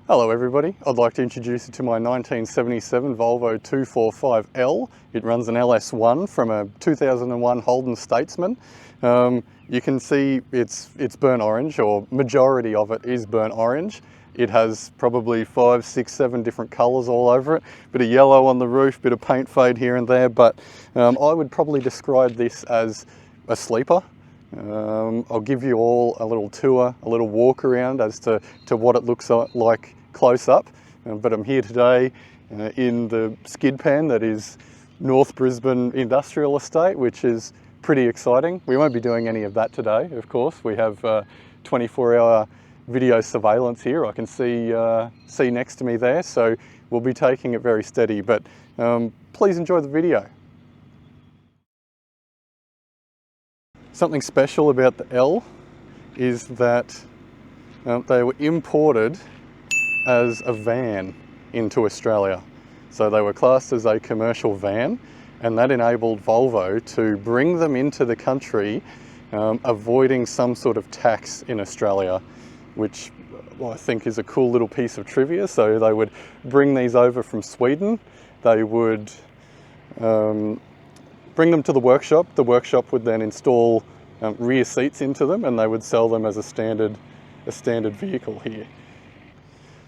Hello everybody, I'd like to introduce you to my 1977 Volvo 245L. It runs an LS1 from a 2001 Holden Statesman. You can see it's burnt orange, or majority of it is burnt orange. It has probably 5, 6, 7 different colours all over it. Bit of yellow on the roof, bit of paint fade here and there, but I would probably describe this as a sleeper. I'll give you all a little tour, a little walk around as to what it looks like close up, but I'm here today in the skid pan that is North Brisbane Industrial Estate, which is pretty exciting. We won't be doing any of that today, of course. We have 24-hour video surveillance here. I can see next to me there, so we'll be taking it very steady, but please enjoy the video. Something special about the L is that they were imported as a van into Australia. So they were classed as a commercial van, and that enabled Volvo to bring them into the country, avoiding some sort of tax in Australia, which I think is a cool little piece of trivia. So they would bring these over from Sweden, they would bring them to the workshop would then install rear seats into them, and they would sell them as a standard vehicle here.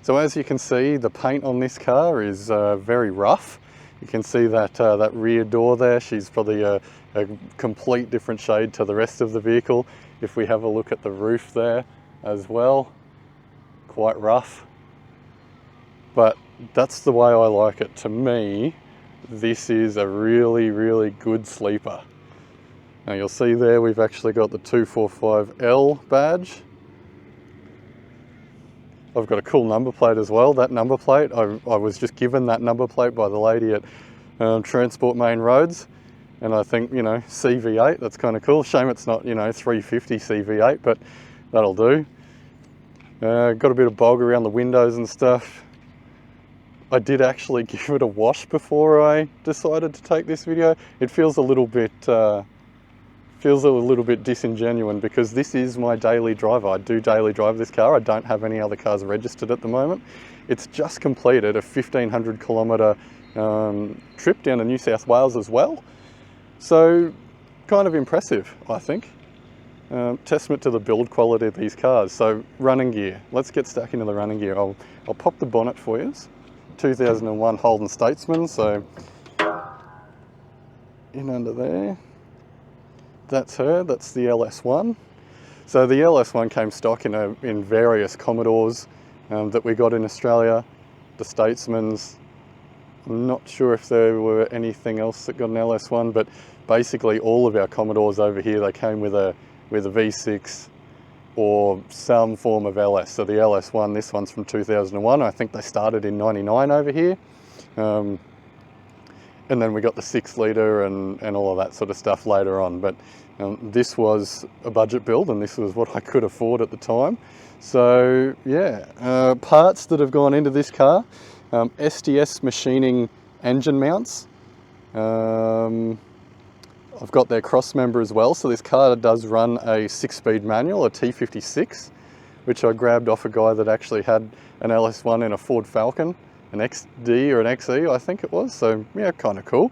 So as you can see, the paint on this car is very rough. You can see that that rear door there, she's probably a complete different shade to the rest of the vehicle. If we have a look at the roof there as well, quite rough. But that's the way I like it. To me, this is a really, really good sleeper. Now you'll see there we've actually got the 245L badge. I've got a cool number plate as well. That number plate, I was just given that number plate by the lady at Transport Main Roads, and I think, you know, CV8, that's kind of cool. Shame it's not, you know, 350 CV8, but that'll do. Got a bit of bog around the windows and stuff. I did actually give it a wash before I decided to take this video. It feels a little bit disingenuous because this is my daily driver. I do daily drive this car. I don't have any other cars registered at the moment. It's just completed a 1,500 kilometre trip down to New South Wales as well. So kind of impressive, I think. Testament to the build quality of these cars. So running gear, let's get stuck into the running gear. I'll pop the bonnet for you. 2001 Holden Statesman, so in under there. That's her, that's the LS1. So the LS1 came stock in various Commodores that we got in Australia, the Statesmans. I'm not sure if there were anything else that got an LS1, but basically all of our Commodores over here, they came with a V6 or some form of LS. So the LS1, this one's from 2001. I think they started in 99 over here. And then we got the 6 litre and all of that sort of stuff later on. But this was a budget build, and this was what I could afford at the time. So yeah, parts that have gone into this car, SDS machining engine mounts. I've got their cross member as well. So this car does run a 6-speed manual, a T56, which I grabbed off a guy that actually had an LS1 in a Ford Falcon, an XD or an XE, I think it was. So yeah, kind of cool.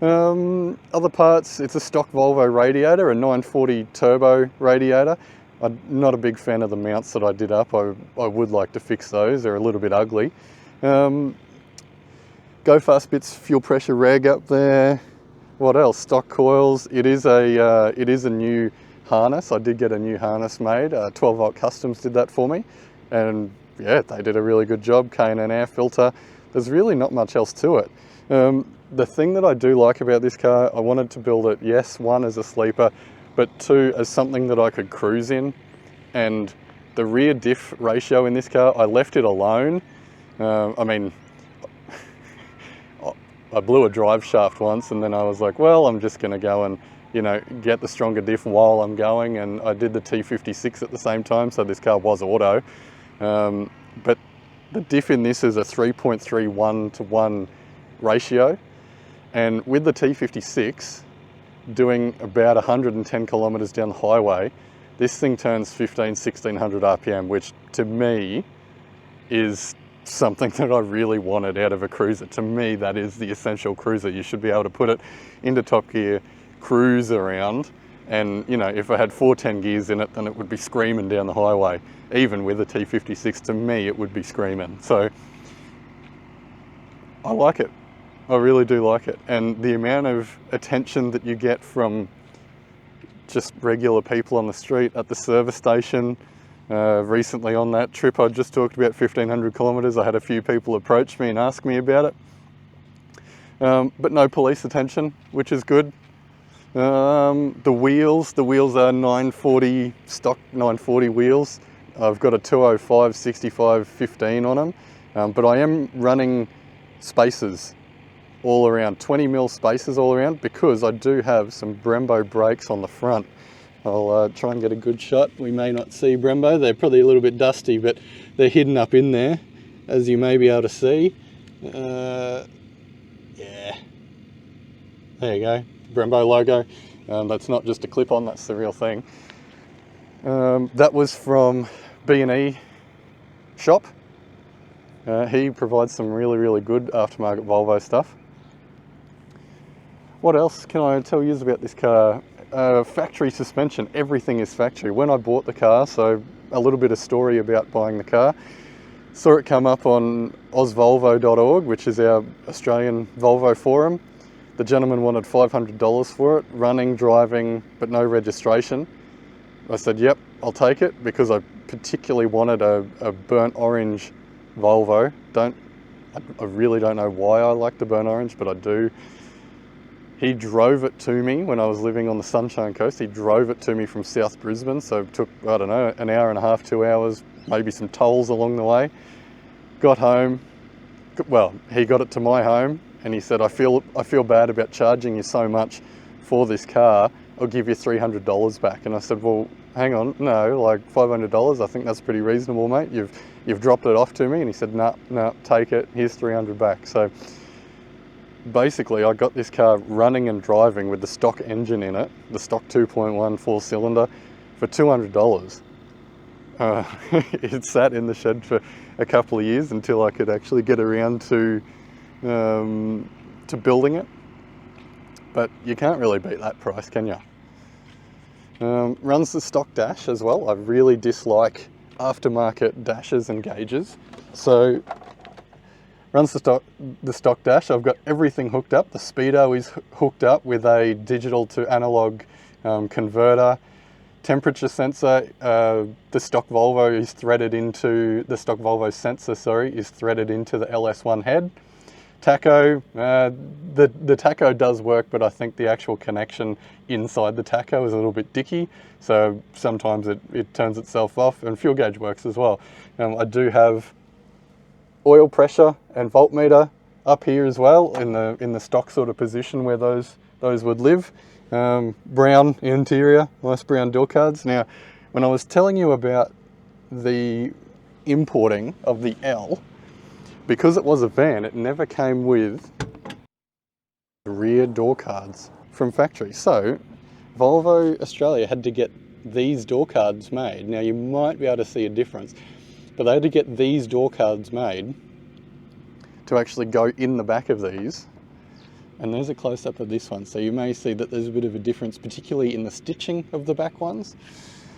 Other parts, it's a stock Volvo radiator, a 940 turbo radiator. I'm not a big fan of the mounts that I did up. I would like to fix those. They're a little bit ugly. Go Fast Bits fuel pressure reg up there. What else? Stock coils. It is a new harness. I did get a new harness made. 12 Volt Customs did that for me, and yeah, they did a really good job. K&N air filter. There's really not much else to it. The thing that I do like about this car, I wanted to build it, yes, 1 as a sleeper, but 2 as something that I could cruise in. And the rear diff ratio in this car, I left it alone. I mean, I blew a drive shaft once, and then I was like, well, I'm just going to go and, you know, get the stronger diff while I'm going. And I did the T56 at the same time, so this car was auto. But the diff in this is a 3.31 to 1 ratio. And with the T56, doing about 110 kilometers down the highway, this thing turns 1600 RPM, which to me is something that I really wanted out of a cruiser. To me, that is the essential cruiser. You should be able to put it into top gear, cruise around, and you know, if I had 410 gears in it, then it would be screaming down the highway. Even with a T56, to me, it would be screaming. So I like it. I really do like it. And the amount of attention that you get from just regular people on the street, at the service station. Recently on that trip I just talked about, 1,500 kilometres, I had a few people approach me and ask me about it. But no police attention, which is good. The wheels are 940, stock 940 wheels. I've got a 205 65 15 on them, but I am running spacers all around, 20mm spacers all around, because I do have some Brembo brakes on the front. I'll try and get a good shot. We may not see Brembo, they're probably a little bit dusty, but they're hidden up in there, as you may be able to see. Yeah, there you go, Brembo logo. That's not just a clip-on, that's the real thing. That was from B&E shop. He provides some really good aftermarket Volvo stuff. What else can I tell you about this car? Factory suspension, everything is factory. When I bought the car, so a little bit of story about buying the car, saw it come up on ozvolvo.org, which is our Australian Volvo forum. The gentleman wanted $500 for it, running, driving, but no registration. I said, yep, I'll take it, because I particularly wanted a burnt orange Volvo. I really don't know why I like the burnt orange, but I do. He drove it to me when I was living on the Sunshine Coast. He drove it to me from South Brisbane, so it took, I don't know, an hour and a half, 2 hours, maybe some tolls along the way. Got home, well, he got it to my home, and he said, I feel bad about charging you so much for this car. I'll give you $300 back. And I said, well, hang on, no, like $500, I think that's pretty reasonable, mate. You've dropped it off to me. And he said, no, take it, here's 300 back. So basically, I got this car running and driving with the stock engine in it, the stock 2.1 4-cylinder, for $200. It sat in the shed for a couple of years until I could actually get around to building it. But you can't really beat that price, can you? Runs the stock dash as well. I really dislike aftermarket dashes and gauges. So runs the stock dash. I've got everything hooked up. The speedo is hooked up with a digital to analog converter. Temperature sensor, the stock Volvo is threaded into, the stock Volvo sensor, sorry, is threaded into the LS1 head. Tacho, the tacho does work, but I think the actual connection inside the tacho is a little bit dicky, so sometimes it turns itself off, and fuel gauge works as well. I do have oil pressure and voltmeter up here as well, in the stock sort of position where those would live. Brown interior, nice brown door cards. Now, when I was telling you about the importing of the L, because it was a van, it never came with rear door cards from factory. So Volvo Australia had to get these door cards made. Now you might be able to see a difference, but they had to get these door cards made to actually go in the back of these. And there's a close-up of this one, so you may see that there's a bit of a difference, particularly in the stitching of the back ones.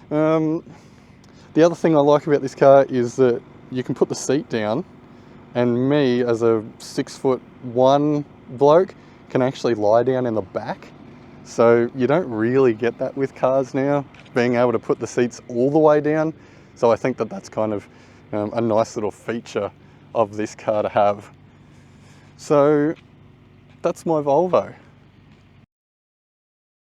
The other thing I like about this car is that you can put the seat down, and me, as a 6'1" bloke, can actually lie down in the back. So you don't really get that with cars now, being able to put the seats all the way down. So I think that that's kind of a nice little feature of this car to have. So that's my Volvo.